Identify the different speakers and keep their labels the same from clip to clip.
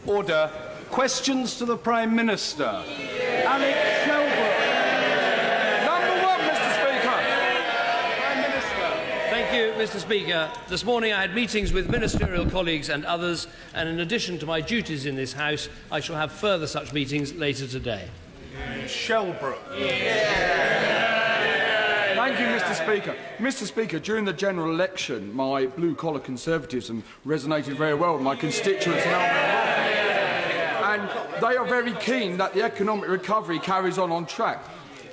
Speaker 1: Order. Questions to the Prime Minister. Alex Shelbrooke. Number one, Mr. Speaker. Prime Minister.
Speaker 2: Thank you, Mr. Speaker. This morning I had meetings with ministerial colleagues and others, and in addition to my duties in this House, I shall have further such meetings later today.
Speaker 1: Shelbrooke.
Speaker 3: Thank you, Mr. Speaker. Mr. Speaker, during the general election, my blue-collar conservatism resonated very well with my constituents in and they are very keen that the economic recovery carries on track.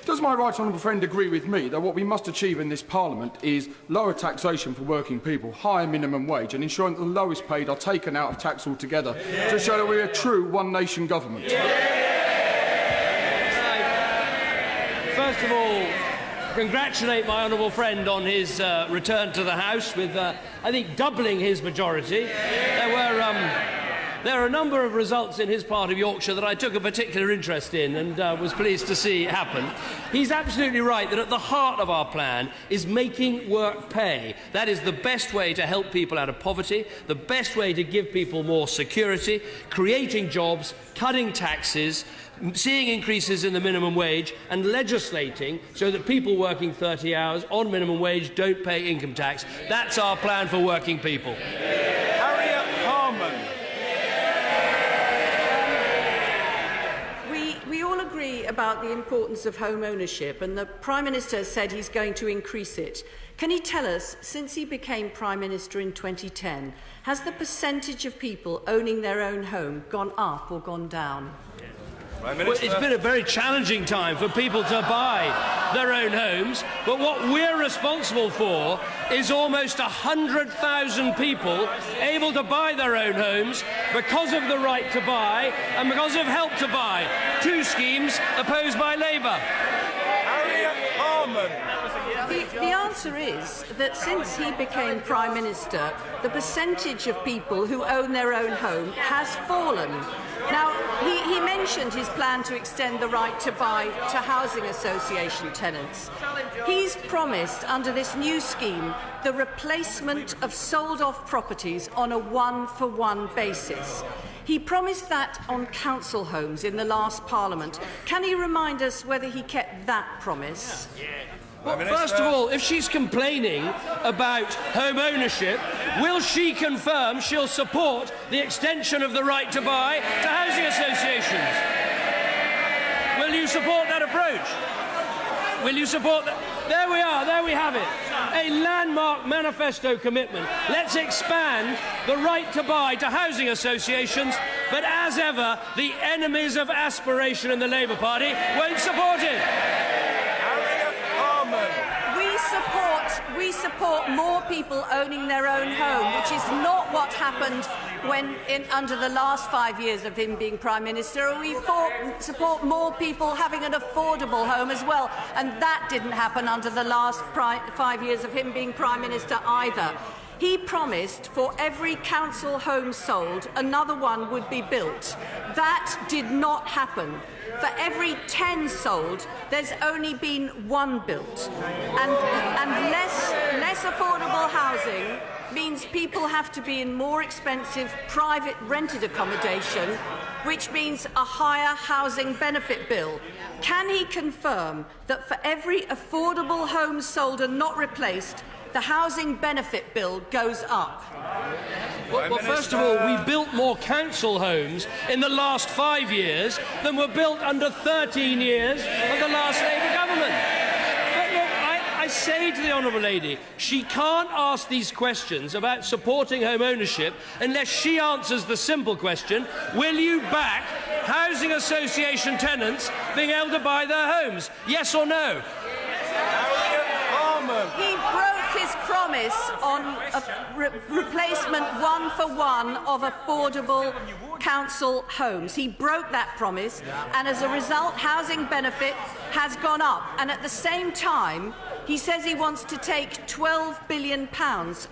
Speaker 3: Does my right honourable friend agree with me that what we must achieve in this Parliament is lower taxation for working people, higher minimum wage, and ensuring that the lowest paid are taken out of tax altogether to show that we are a true one-nation government?
Speaker 2: First of all, congratulate my honourable friend on his return to the House with, I think, doubling his majority. There are a number of results in his part of Yorkshire that I took a particular interest in and was pleased to see happen. He's absolutely right that at the heart of our plan is making work pay. That is the best way to help people out of poverty, the best way to give people more security, creating jobs, cutting taxes, seeing increases in the minimum wage and legislating so that people working 30 hours on minimum wage don't pay income tax. That's our plan for working people.
Speaker 1: Harriet Harman.
Speaker 4: We all agree about the importance of home ownership, and the Prime Minister has said he's going to increase it. Can he tell us, since he became Prime Minister in 2010, has the percentage of people owning their own home gone up or gone down?
Speaker 2: Well, it's been a very challenging time for people to buy their own homes, but what we're responsible for is almost 100,000 people able to buy their own homes because of the right to buy and because of Help to Buy, two schemes opposed by Labour.
Speaker 1: Harriet Harman.
Speaker 4: The answer is that since he became Prime Minister, the percentage of people who own their own home has fallen. Now, he mentioned his plan to extend the right to buy to housing association tenants. He's promised, under this new scheme, the replacement of sold-off properties on a one-for-one basis. He promised that on council homes in the last Parliament. Can he remind us whether he kept that promise?
Speaker 2: Well, first of all, if she's complaining about home ownership, will she confirm she'll support the extension of the right to buy to housing associations? Will you support that approach? Will you support that? There we are, there we have it. A landmark manifesto commitment. Let's expand the right to buy to housing associations, but as ever, the enemies of aspiration in the Labour Party won't support it.
Speaker 4: We support more people owning their own home, which is not what happened under the last 5 years of him being Prime Minister. We support more people having an affordable home as well, and that didn't happen under the last 5 years of him being Prime Minister either. He promised for every council home sold, another one would be built. That did not happen. For every 10 sold, there's only been one built. And less affordable housing means people have to be in more expensive private rented accommodation, which means a higher housing benefit bill. Can he confirm that for every affordable home sold and not replaced, the housing benefit bill goes up?
Speaker 2: Well, first of all, we built more council homes in the last 5 years than were built under 13 years of the last Labour government. But look, I say to the Honourable Lady, she can't ask these questions about supporting home ownership unless she answers the simple question, will you back housing association tenants being able to buy their homes? Yes or no?
Speaker 4: He broke his promise on a replacement one-for-one of affordable council homes. He broke that promise, and as a result, housing benefit has gone up. And at the same time, he says he wants to take £12 billion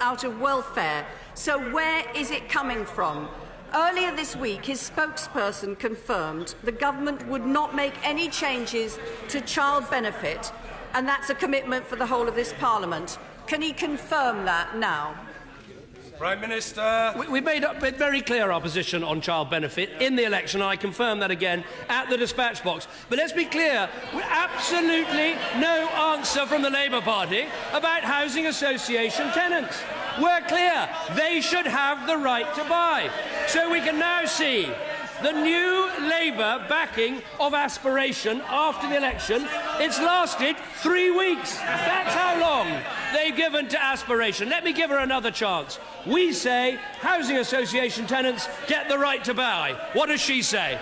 Speaker 4: out of welfare. So where is it coming from? Earlier this week, his spokesperson confirmed the government would not make any changes to child benefit, and that's a commitment for the whole of this Parliament. Can he confirm that now?
Speaker 1: Prime Minister.
Speaker 2: We made very clear our position on child benefit in the election. I confirm that again at the dispatch box. But let's be clear, absolutely no answer from the Labour Party about housing association tenants. We're clear, they should have the right to buy. So we can now see the new Labour backing of aspiration after the election. It's lasted 3 weeks. That's how long they've given to aspiration. Let me give her another chance. We say housing association tenants get the right to buy. What does she say?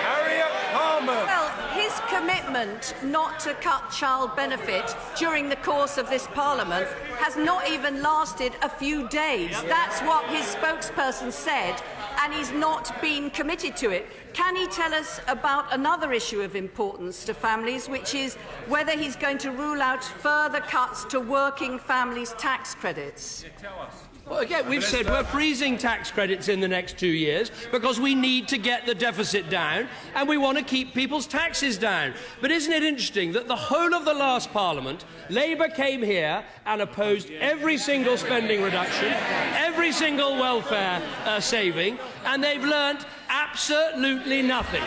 Speaker 1: Harriet Palmer.
Speaker 4: Well, his commitment not to cut child benefit during the course of this Parliament has not even lasted a few days. That's what his spokesperson said, and he's not been committed to it. Can he tell us about another issue of importance to families, which is whether he's going to rule out further cuts to working families' tax credits?
Speaker 2: Well, again, we've said we're freezing tax credits in the next 2 years because we need to get the deficit down and we want to keep people's taxes down. But isn't it interesting that the whole of the last Parliament, Labour came here and opposed every single spending reduction, every single welfare saving, and they've learnt absolutely nothing.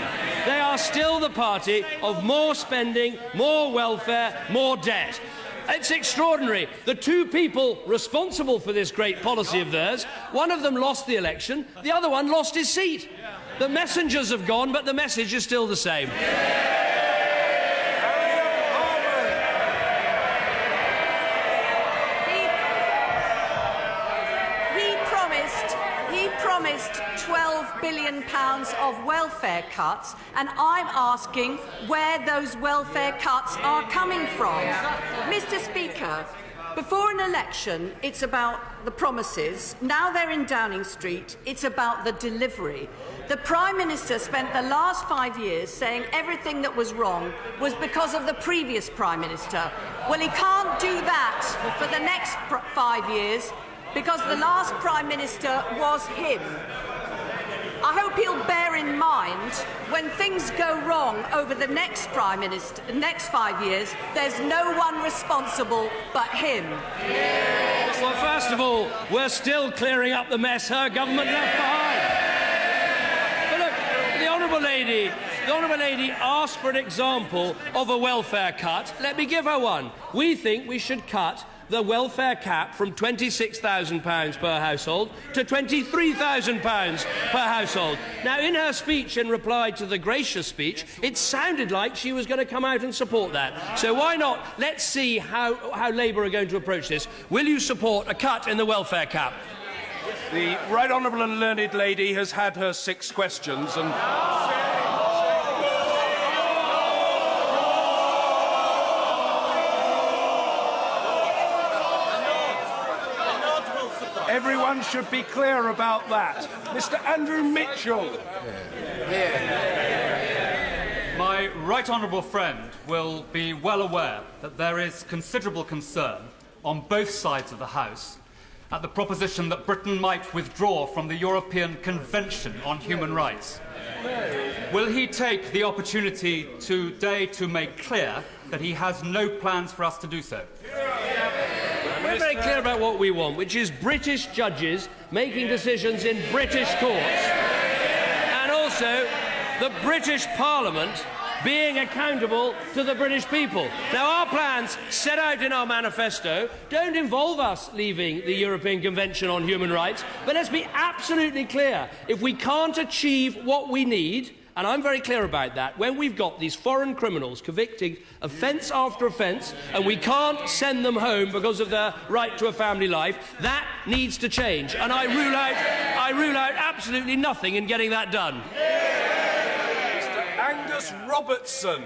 Speaker 2: They are still the party of more spending, more welfare, more debt. It's extraordinary. The two people responsible for this great policy of theirs, one of them lost the election, the other one lost his seat. The messengers have gone, but the message is still the same.
Speaker 4: He promised £12 billion of welfare cuts, and I'm asking where those welfare cuts are coming from. Mr. Speaker, before an election, it's about the promises. Now they're in Downing Street, it's about the delivery. The Prime Minister spent the last 5 years saying everything that was wrong was because of the previous Prime Minister. Well, he can't do that for the next 5 years, because the last Prime Minister was him. I hope he'll bear in mind when things go wrong over the next Prime Minister, next 5 years, there's no one responsible but him.
Speaker 2: Well, first of all, we're still clearing up the mess her government left behind. But look, the Honourable Lady asked for an example of a welfare cut. Let me give her one. We think we should cut the welfare cap from £26,000 per household to £23,000 per household. Now, in her speech, in reply to the gracious speech, it sounded like she was going to come out and support that. So why not? Let's see how Labour are going to approach this. Will you support a cut in the welfare cap?
Speaker 1: The Right Honourable and Learned Lady has had her 6 questions and... Everyone should be clear about that. Mr. Andrew Mitchell.
Speaker 5: My right honourable friend will be well aware that there is considerable concern on both sides of the House at the proposition that Britain might withdraw from the European Convention on Human Rights. Will he take the opportunity today to make clear that he has no plans for us to do so?
Speaker 2: We're very clear about what we want, which is British judges making decisions in British courts, and also the British Parliament being accountable to the British people. Now, our plans set out in our manifesto don't involve us leaving the European Convention on Human Rights, but let's be absolutely clear. If we can't achieve what we need, and I'm very clear about that, when we've got these foreign criminals convicting offence after offence and we can't send them home because of their right to a family life, that needs to change. And I rule out absolutely nothing in getting that done.
Speaker 1: Mr. Angus Robertson.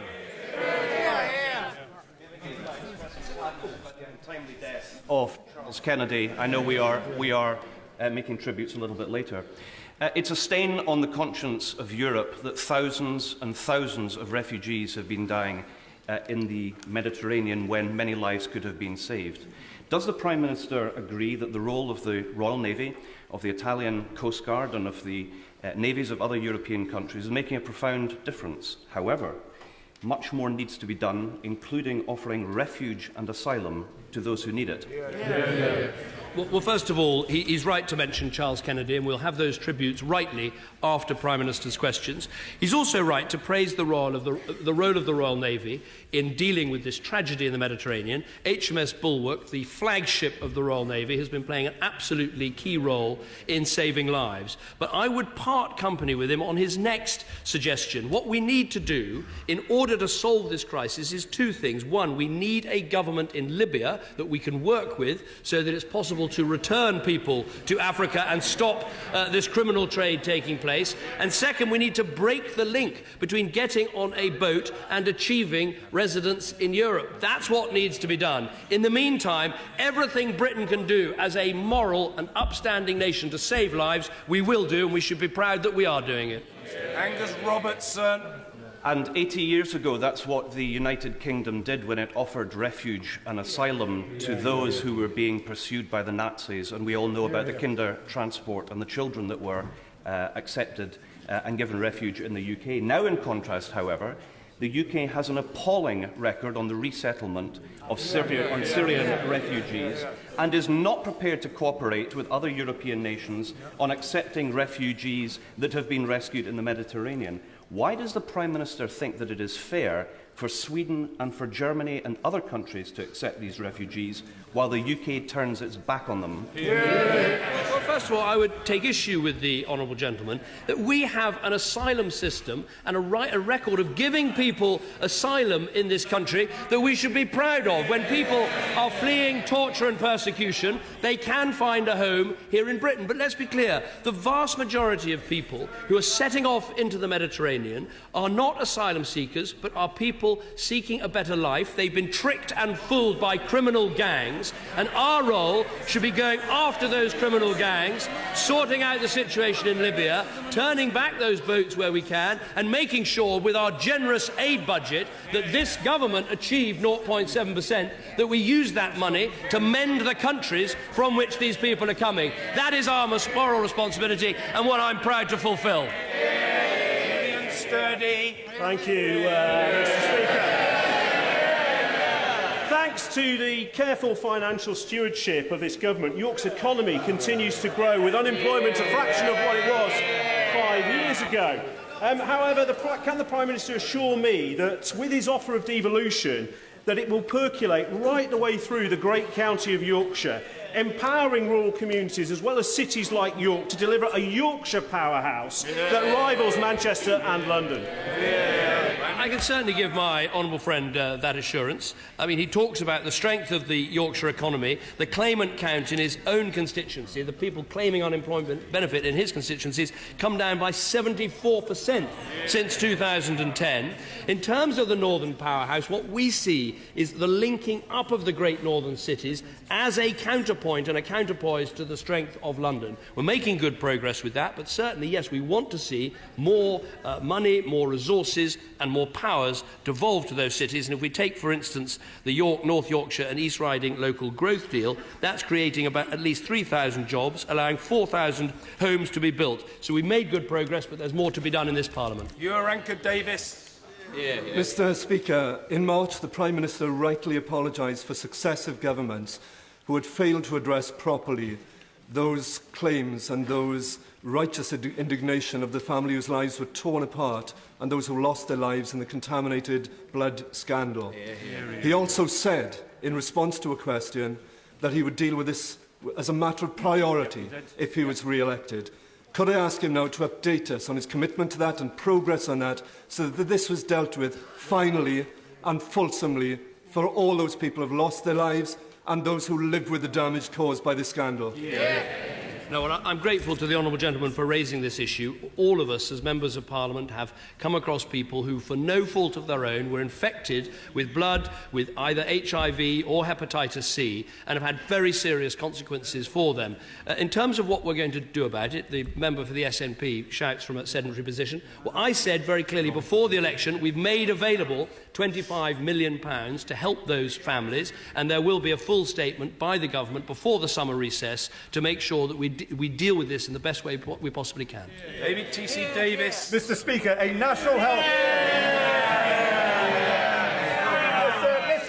Speaker 6: Timely death of Charles Kennedy. I know we are making tributes a little bit later. It's a stain on the conscience of Europe that thousands and thousands of refugees have been dying in the Mediterranean when many lives could have been saved. Does the Prime Minister agree that the role of the Royal Navy, of the Italian Coast Guard and of the navies of other European countries is making a profound difference? However, much more needs to be done, including offering refuge and asylum to those who need it.
Speaker 2: Well, first of all, he's right to mention Charles Kennedy, and we'll have those tributes rightly after Prime Minister's questions. He's also right to praise the role of the Royal Navy in dealing with this tragedy in the Mediterranean. HMS Bulwark, the flagship of the Royal Navy, has been playing an absolutely key role in saving lives. But I would part company with him on his next suggestion. What we need to do in order to solve this crisis is two things. One, we need a government in Libya that we can work with so that it's possible to return people to Africa and stop this criminal trade taking place. And second, we need to break the link between getting on a boat and achieving residence in Europe. That's what needs to be done. In the meantime, everything Britain can do as a moral and upstanding nation to save lives, we will do, and we should be proud that we are doing it.
Speaker 1: Angus Robertson.
Speaker 6: And 80 years ago, that's what the United Kingdom did when it offered refuge and asylum to those who were being pursued by the Nazis. And we all know about the Kinder transport and the children that were accepted and given refuge in the UK. Now, in contrast, however, the UK has an appalling record on the resettlement of Syrian refugees and is not prepared to cooperate with other European nations on accepting refugees that have been rescued in the Mediterranean. Why does the Prime Minister think that it is fair for Sweden and for Germany and other countries to accept these refugees while the UK turns its back on them?
Speaker 2: Well, first of all, I would take issue with the honourable gentleman that we have an asylum system and a record of giving people asylum in this country that we should be proud of. When people are fleeing torture and persecution, they can find a home here in Britain. But let's be clear, the vast majority of people who are setting off into the Mediterranean are not asylum seekers, but are people seeking a better life. They've been tricked and fooled by criminal gangs, and our role should be going after those criminal gangs, sorting out the situation in Libya, turning back those boats where we can, and making sure with our generous aid budget that this government achieved 0.7%, that we use that money to mend the countries from which these people are coming. That is our moral responsibility and what I'm proud to fulfil.
Speaker 7: Thank you, Mr. Speaker. Thanks to the careful financial stewardship of this government, York's economy continues to grow, with unemployment a fraction of what it was 5 years ago. However, can the Prime Minister assure me that with his offer of devolution, that it will percolate right the way through the great county of Yorkshire, empowering rural communities as well as cities like York to deliver a Yorkshire powerhouse that rivals Manchester and London?
Speaker 2: I can certainly give my honourable friend that assurance. I mean, he talks about the strength of the Yorkshire economy, the claimant count in his own constituency, the people claiming unemployment benefit in his constituencies, come down by 74% since 2010. In terms of the Northern Powerhouse, what we see is the linking up of the great northern cities as a counterpoint and a counterpoise to the strength of London. We're making good progress with that, but certainly, yes, we want to see more money, more resources and more powers devolved to those cities. And if we take, for instance, the York, North Yorkshire and East Riding local growth deal, that's creating about at least 3,000 jobs, allowing 4,000 homes to be built. So we made good progress, but there's more to be done in this Parliament.
Speaker 1: Uranka Davis.
Speaker 8: Mr. Speaker, in March, the Prime Minister rightly apologised for successive governments who had failed to address properly those claims and those righteous indignation of the family whose lives were torn apart and those who lost their lives in the contaminated blood scandal. He also said, in response to a question, that he would deal with this as a matter of priority if he was re-elected. Could I ask him now to update us on his commitment to that and progress on that, so that this was dealt with finally and fulsomely for all those people who have lost their lives and those who live with the damage caused by this scandal?
Speaker 2: No, well, I'm grateful to the honourable gentleman for raising this issue. All of us, as members of Parliament, have come across people who, for no fault of their own, were infected with blood, with either HIV or hepatitis C, and have had very serious consequences for them. In terms of what we're going to do about it, the member for the SNP shouts from a sedentary position. Well, I said very clearly before the election, we've made available £25 million to help those families, and there will be a full statement by the government before the summer recess to make sure that we deal with this in the best way we possibly can.
Speaker 1: David T.C. Davis.
Speaker 7: Mr. Speaker, a national health...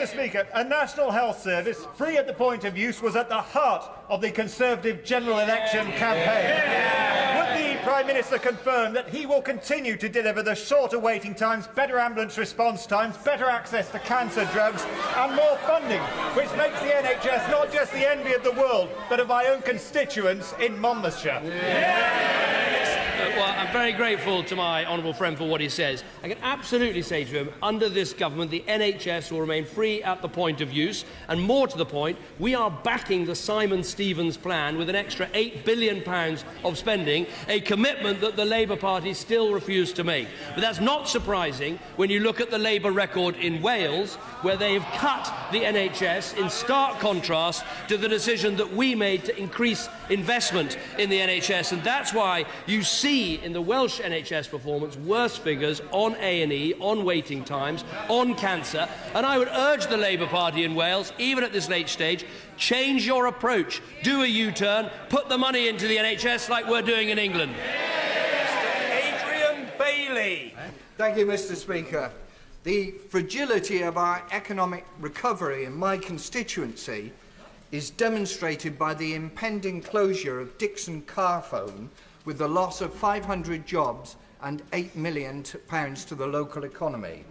Speaker 9: Mr. Speaker, a national health service free at the point of use was at the heart of the Conservative general election campaign. Would the Prime Minister confirm that he will continue to deliver the shorter waiting times, better ambulance response times, better access to cancer drugs and more funding, which makes the NHS not just the envy of the world, but of my own constituents in Monmouthshire?
Speaker 2: Well, I'm very grateful to my honourable friend for what he says. I can absolutely say to him, under this government, the NHS will remain free at the point of use, and more to the point, we are backing the Simon Stevens plan with an extra £8 billion of spending, a commitment that the Labour Party still refused to make. But that's not surprising when you look at the Labour record in Wales, where they have cut the NHS in stark contrast to the decision that we made to increase investment in the NHS. And that's why you see in the Welsh NHS performance worse figures on A&E, on waiting times, on cancer. And I would urge the Labour Party in Wales, even at this late stage, change your approach, do a U-turn, put the money into the NHS like we're doing in England.
Speaker 10: Adrian Bailey.
Speaker 11: Thank you, Mr. Speaker. The fragility of our economic recovery in my constituency is demonstrated by the impending closure of Dixon Carphone, with the loss of 500 jobs and £8 million to the local economy.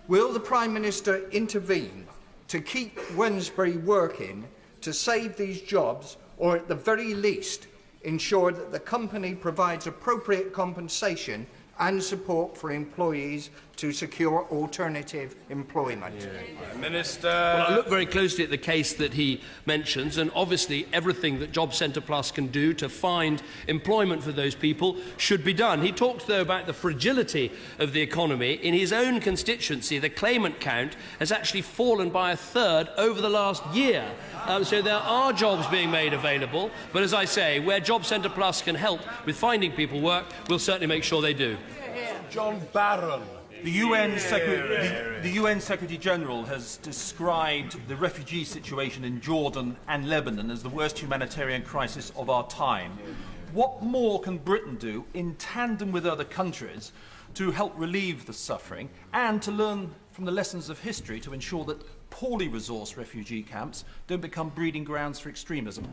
Speaker 11: Will the Prime Minister intervene to keep Wednesbury working, to save these jobs, or at the very least ensure that the company provides appropriate compensation and support for employees to secure alternative employment?
Speaker 1: Minister.
Speaker 2: Well, I look very closely at the case that he mentions, and obviously everything that Job Centre Plus can do to find employment for those people should be done. He talks, though, about the fragility of the economy. In his own constituency, the claimant count has actually fallen by a third over the last year. So there are jobs being made available, but as I say, where Job Centre Plus can help with finding people work, we'll certainly make sure they do.
Speaker 1: John Barron.
Speaker 12: The UN Secretary-General has described the refugee situation in Jordan and Lebanon as the worst humanitarian crisis of our time. What more can Britain do, in tandem with other countries, to help relieve the suffering and to learn from the lessons of history to ensure that poorly resourced refugee camps don't become breeding grounds for extremism?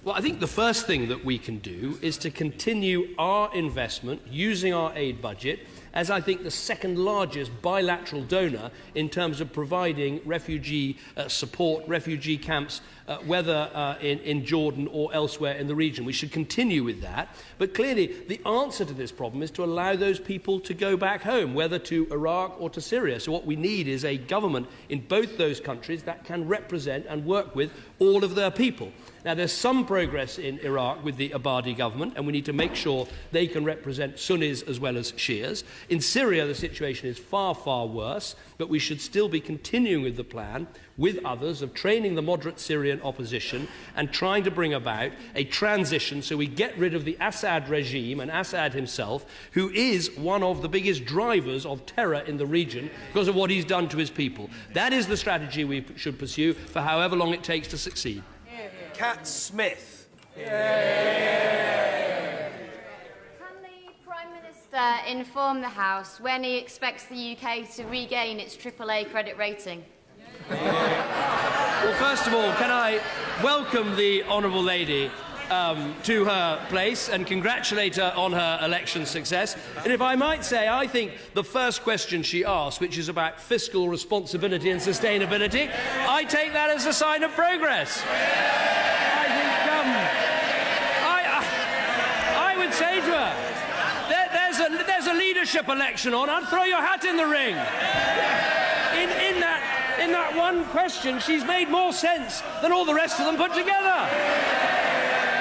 Speaker 2: Well, I think the first thing that we can do is to continue our investment using our aid budget as, I think, the second largest bilateral donor in terms of providing refugee support, refugee camps, whether in Jordan or elsewhere in the region. We should continue with that. But clearly, the answer to this problem is to allow those people to go back home, whether to Iraq or to Syria. So what we need is a government in both those countries that can represent and work with all of their people. Now, there's some progress in Iraq with the Abadi government, and we need to make sure they can represent Sunnis as well as Shias. In Syria, the situation is far, far worse, but we should still be continuing with the plan with others of training the moderate Syrian opposition and trying to bring about a transition so we get rid of the Assad regime and Assad himself, who is one of the biggest drivers of terror in the region because of what he's done to his people. That is the strategy we should pursue for however long it takes to succeed.
Speaker 10: Cat Smith.
Speaker 13: Can the Prime Minister inform the House when he expects the UK to regain its AAA credit rating?
Speaker 2: Well, first of all, can I welcome the Honourable Lady to her place and congratulate her on her election success. And if I might say, I think the first question she asked, which is about fiscal responsibility and sustainability, I take that as a sign of progress. I would say to her, there's a leadership election on. I'd throw your hat in the ring. In that one question, she's made more sense than all the rest of them put together.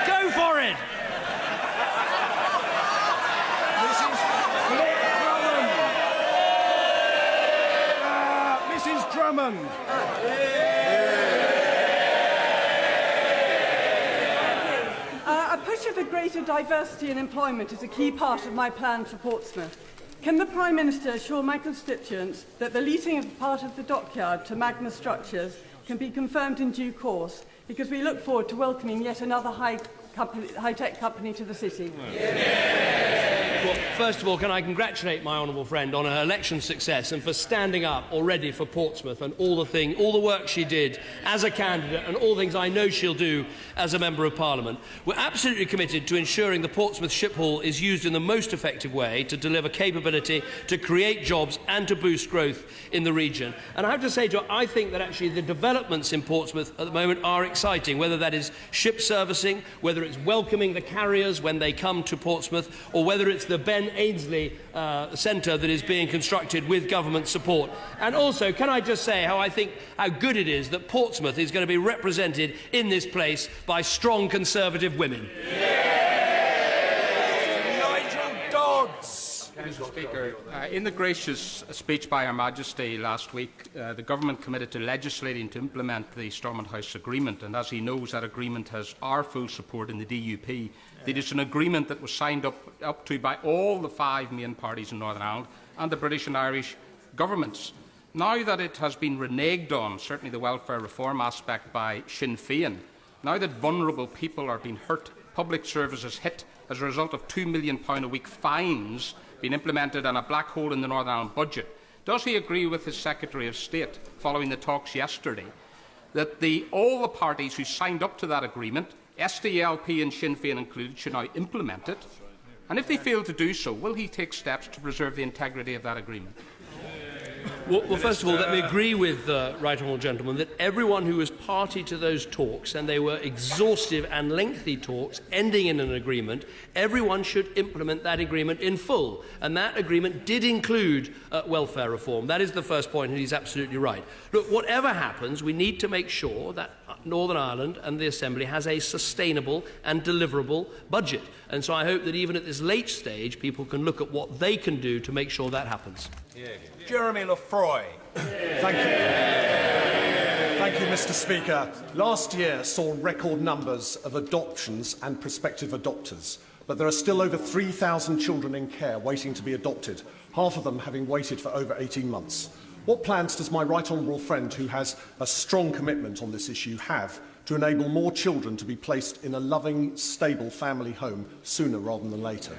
Speaker 2: Go for it.
Speaker 1: Mrs. Drummond.
Speaker 14: A push for greater diversity in employment is a key part of my plan for Portsmouth. Can the Prime Minister assure my constituents that the leasing of part of the dockyard to Magna Structures can be confirmed in due course, because we look forward to welcoming yet another high-tech company to the city?
Speaker 2: Well, First of all, can I congratulate my honourable friend on her election success and for standing up already for Portsmouth and all the work she did as a candidate and all the things I know she'll do as a Member of Parliament. We're absolutely committed to ensuring the Portsmouth Shiphall is used in the most effective way to deliver capability, to create jobs and to boost growth in the region. And I have to say to her, I think that actually the developments in Portsmouth at the moment are exciting, whether that is ship servicing, whether it's welcoming the carriers when they come to Portsmouth, or whether it's the Ben Ainslie Centre that is being constructed with government support. And also, can I just say how good it is that Portsmouth is going to be represented in this place by strong Conservative women.
Speaker 10: Nigel Dodds.
Speaker 15: Mr. Speaker, in the gracious speech by Her Majesty last week, the Government committed to legislating to implement the Stormont House Agreement, and as he knows, that agreement has our full support in the DUP. It is an agreement that was signed up to by all the 5 main parties in Northern Ireland and the British and Irish governments. Now that it has been reneged on, certainly the welfare reform aspect, by Sinn Féin, now that vulnerable people are being hurt, public services hit as a result of £2 million a week fines being implemented and a black hole in the Northern Ireland budget, does he agree with his Secretary of State, following the talks yesterday, that all the parties who signed up to that agreement, SDLP and Sinn Féin included, should now implement it? And if they fail to do so, will he take steps to preserve the integrity of that agreement?
Speaker 2: Well, first of all, let me agree with the Right Honourable Gentleman that everyone who was party to those talks, and they were exhaustive and lengthy talks ending in an agreement, everyone should implement that agreement in full. And that agreement did include welfare reform. That is the first point, and he's absolutely right. Look, whatever happens, we need to make sure that Northern Ireland and the Assembly has a sustainable and deliverable budget. And so I hope that even at this late stage, people can look at what they can do to make sure that happens.
Speaker 10: Jeremy Lefroy.
Speaker 16: Thank you, Mr. Speaker. Last year saw record numbers of adoptions and prospective adopters, but there are still over 3,000 children in care waiting to be adopted, half of them having waited for over 18 months. What plans does my right honourable friend, who has a strong commitment on this issue, have to enable more children to be placed in a loving, stable family home sooner rather than later?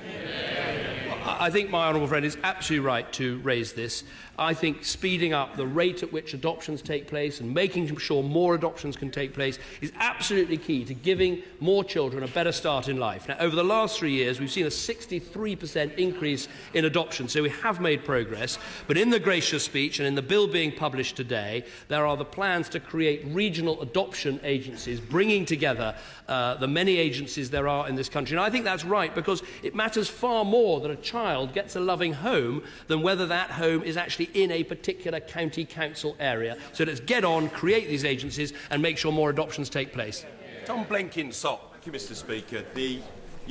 Speaker 2: I think my honourable friend is absolutely right to raise this. I think speeding up the rate at which adoptions take place and making sure more adoptions can take place is absolutely key to giving more children a better start in life. Now, over the last 3 years, we've seen a 63% increase in adoption, so we have made progress. But in the gracious speech and in the bill being published today, there are the plans to create regional adoption agencies, bringing together the many agencies there are in this country. And I think that's right, because it matters far more that a child gets a loving home than whether that home is actually in a particular county council area. So let's get on, create these agencies and make sure more adoptions take place.
Speaker 10: Tom Blenkinsop.
Speaker 17: Thank you, Mr. Speaker. The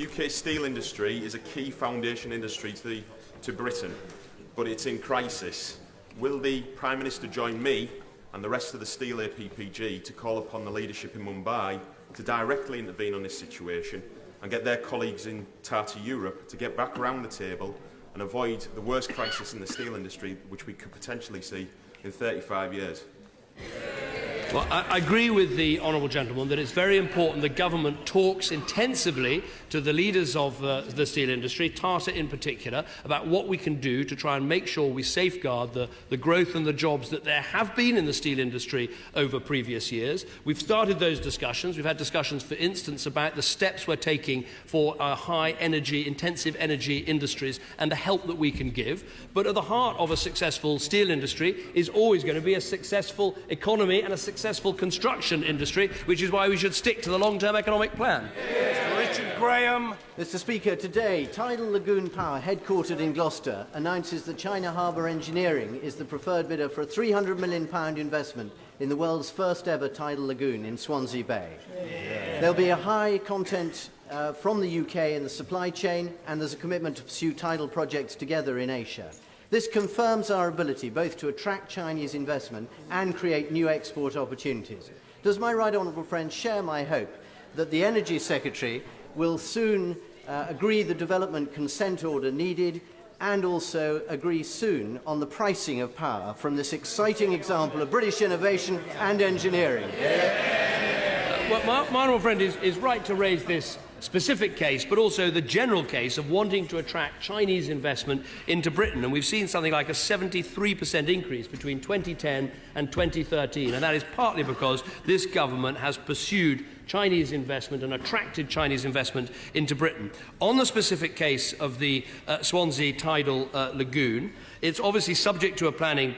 Speaker 17: UK steel industry is a key foundation industry to Britain, but it's in crisis. Will the Prime Minister join me and the rest of the steel APPG to call upon the leadership in Mumbai to directly intervene on this situation and get their colleagues in Tata Europe to get back around the table and avoid the worst crisis in the steel industry, which we could potentially see in 35 years?
Speaker 2: Well, I agree with the honourable gentleman that it's very important the government talks intensively to the leaders of the steel industry, Tata in particular, about what we can do to try and make sure we safeguard the growth and the jobs that there have been in the steel industry over previous years. We've started those discussions. We've had discussions, for instance, about the steps we're taking for our high energy, intensive energy industries and the help that we can give. But at the heart of a successful steel industry is always going to be a successful economy and a successful construction industry, which is why we should stick to the long-term economic plan.
Speaker 10: Richard Graham.
Speaker 18: Mr. Speaker, today, Tidal Lagoon Power, headquartered in Gloucester, announces that China Harbour Engineering is the preferred bidder for a £300 million investment in the world's first ever tidal lagoon in Swansea Bay. There'll be a high content from the UK in the supply chain, and there's a commitment to pursue tidal projects together in Asia. This confirms our ability both to attract Chinese investment and create new export opportunities. Does my right honourable friend share my hope that the Energy Secretary will soon agree the development consent order needed and also agree soon on the pricing of power from this exciting example of British innovation and engineering?
Speaker 2: Well, my honourable friend is right to raise this specific case, but also the general case of wanting to attract Chinese investment into Britain. And we've seen something like a 73% increase between 2010 and 2013. And that is partly because this government has pursued Chinese investment and attracted Chinese investment into Britain. On the specific case of the Swansea tidal lagoon, it's obviously subject to a planning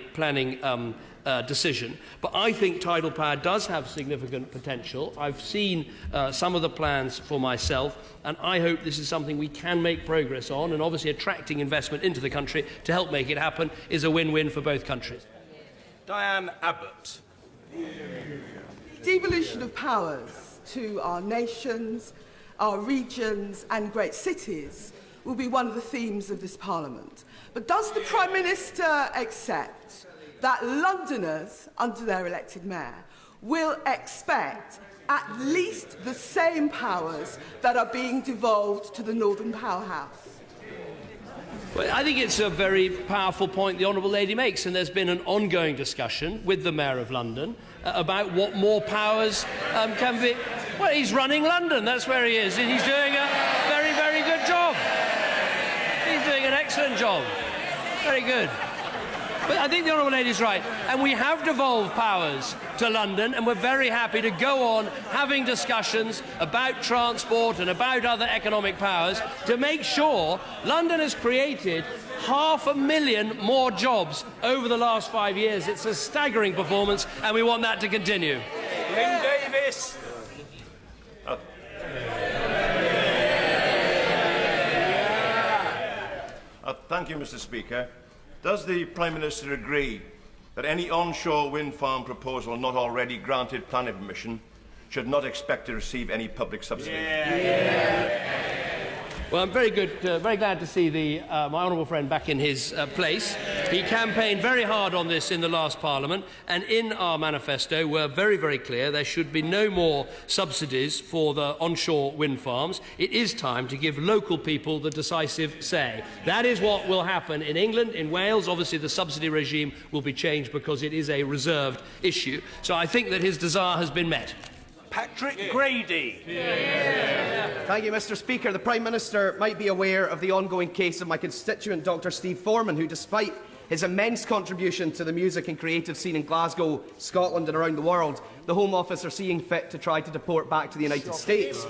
Speaker 2: decision, but I think tidal power does have significant potential. I've seen some of the plans for myself, and I hope this is something we can make progress on, and obviously attracting investment into the country to help make it happen is a win-win for both countries.
Speaker 10: Diane Abbott.
Speaker 19: Devolution of powers to our nations, our regions and great cities will be one of the themes of this Parliament. But does the Prime Minister accept that Londoners, under their elected mayor, will expect at least the same powers that are being devolved to the Northern Powerhouse?
Speaker 2: Well, I think it's a very powerful point the Honourable Lady makes, and there's been an ongoing discussion with the Mayor of London about what more powers can be. Well, he's running London, that's where he is, and he's doing a very, very good job. He's doing an excellent job. Very good. But I think the Honourable Lady is right, and we have devolved powers to London, and we're very happy to go on having discussions about transport and about other economic powers to make sure London has created 500,000 more jobs over the last 5 years. It's a staggering performance, and we want that to continue.
Speaker 10: Lynn Davis.
Speaker 20: Thank you, Mr. Speaker. Does the Prime Minister agree that any onshore wind farm proposal not already granted planning permission should not expect to receive any public subsidy?
Speaker 2: Well, I'm very glad to see my honourable friend back in his place. He campaigned very hard on this in the last Parliament, and in our manifesto we're very, very clear there should be no more subsidies for the onshore wind farms. It is time to give local people the decisive say. That is what will happen in England. In Wales, obviously the subsidy regime will be changed because it is a reserved issue. So I think that his desire has been met.
Speaker 10: Patrick Grady.
Speaker 21: Thank you, Mr. Speaker. The Prime Minister might be aware of the ongoing case of my constituent, Dr. Steve Foreman, who, despite his immense contribution to the music and creative scene in Glasgow, Scotland and around the world, the Home Office are seeing fit to try to deport back to the United States.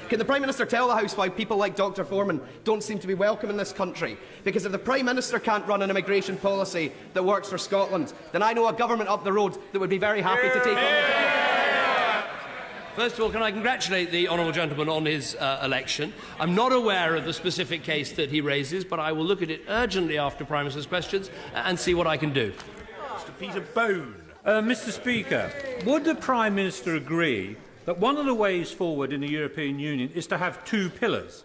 Speaker 21: Can the Prime Minister tell the House why people like Dr. Foreman don't seem to be welcome in this country? Because if the Prime Minister can't run an immigration policy that works for Scotland, then I know a government up the road that would be very happy to take on the job.
Speaker 2: First of all, can I congratulate the honourable gentleman on his election? I'm not aware of the specific case that he raises, but I will look at it urgently after Prime Minister's questions and see what I can do.
Speaker 10: Mr. Peter Bone.
Speaker 22: Mr. Speaker, would the Prime Minister agree that one of the ways forward in the European Union is to have two pillars?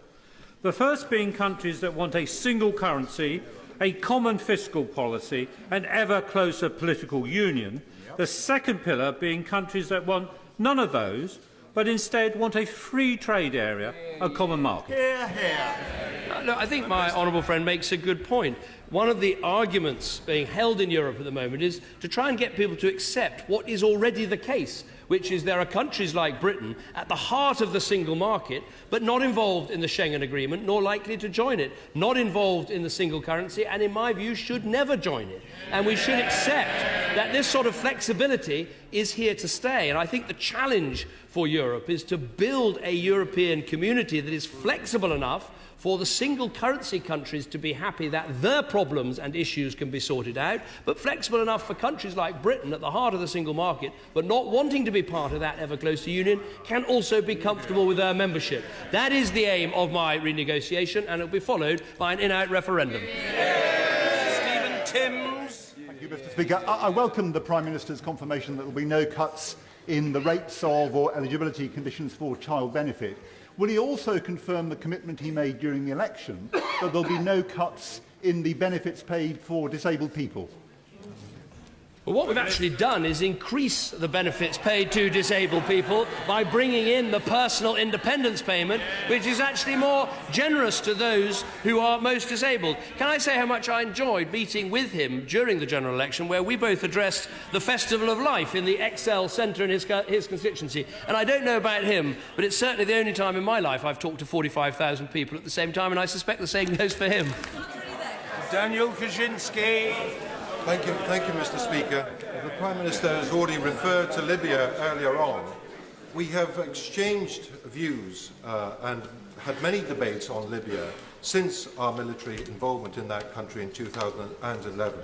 Speaker 22: The first being countries that want a single currency, a common fiscal policy, and ever closer political union. The second pillar being countries that want none of those, but instead want a free trade area, a common market.
Speaker 2: No, I think my honourable friend makes a good point. One of the arguments being held in Europe at the moment is to try and get people to accept what is already the case, which is there are countries like Britain at the heart of the single market, but not involved in the Schengen Agreement, nor likely to join it, not involved in the single currency, and in my view should never join it. And we should accept that this sort of flexibility is here to stay. And I think the challenge for Europe is to build a European community that is flexible enough for the single currency countries to be happy that their problems and issues can be sorted out, but flexible enough for countries like Britain at the heart of the single market, but not wanting to be part of that ever closer union, can also be comfortable with their membership. That is the aim of my renegotiation, and it will be followed by an in-out referendum.
Speaker 10: Stephen Timms.
Speaker 23: Thank you, Mr. Speaker. I welcome the Prime Minister's confirmation that there will be no cuts in the rates of or eligibility conditions for child benefit. Will he also confirm the commitment he made during the election that there will be no cuts in the benefits paid for disabled people?
Speaker 2: Well, what we've actually done is increase the benefits paid to disabled people by bringing in the personal independence payment, which is actually more generous to those who are most disabled. Can I say how much I enjoyed meeting with him during the general election, where we both addressed the Festival of Life in the Excel Centre in his constituency? And I don't know about him, but it's certainly the only time in my life I've talked to 45,000 people at the same time, and I suspect the same goes for him.
Speaker 10: Daniel Kaczynski.
Speaker 3: Thank you, Mr. Speaker. The Prime Minister has already referred to Libya earlier on. We have exchanged views and had many debates on Libya since our military involvement in that country in 2011.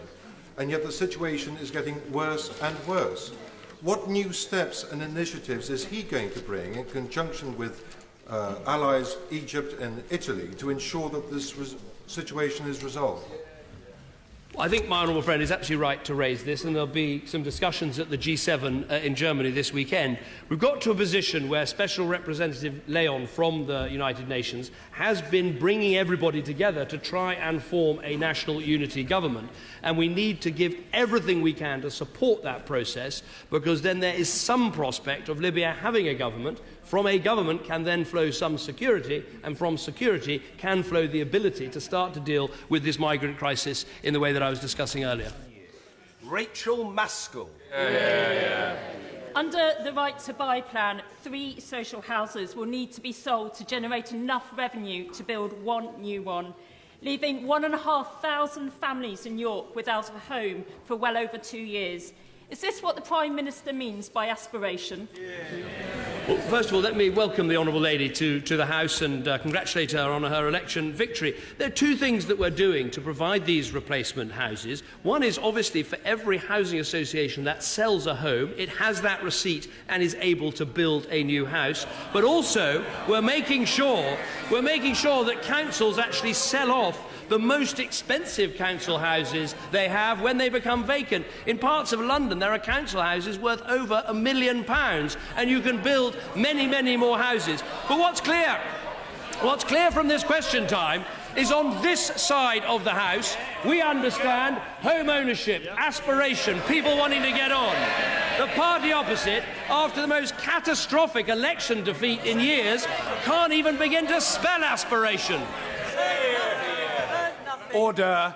Speaker 3: And yet the situation is getting worse and worse. What new steps and initiatives is he going to bring in conjunction with allies Egypt and Italy to ensure that this situation is resolved?
Speaker 2: I think my honourable friend is actually right to raise this, and there'll be some discussions at the G7 in Germany this weekend. We've got to a position where Special Representative Leon from the United Nations has been bringing everybody together to try and form a national unity government, and we need to give everything we can to support that process, because then there is some prospect of Libya having a government. From a government can then flow some security, and from security can flow the ability to start to deal with this migrant crisis in the way that I was discussing earlier.
Speaker 10: Rachel Maskell.
Speaker 4: Under the Right to Buy plan, 3 social houses will need to be sold to generate enough revenue to build 1 new one, leaving 1,500 families in York without a home for well over 2 years. Is this what the Prime Minister means by aspiration?
Speaker 2: Well, first of all, let me welcome the Honourable Lady to the House and congratulate her on her election victory. There are 2 things that we're doing to provide these replacement houses. One is, obviously, for every housing association that sells a home, it has that receipt and is able to build a new house. But also, we're making sure that councils actually sell off the most expensive council houses they have when they become vacant. In parts of London, there are council houses worth over £1 million, and you can build many, many more houses. But what's clear from this question time is on this side of the House, we understand home ownership, aspiration, people wanting to get on. The party opposite, after the most catastrophic election defeat in years, can't even begin to spell aspiration.
Speaker 10: Order.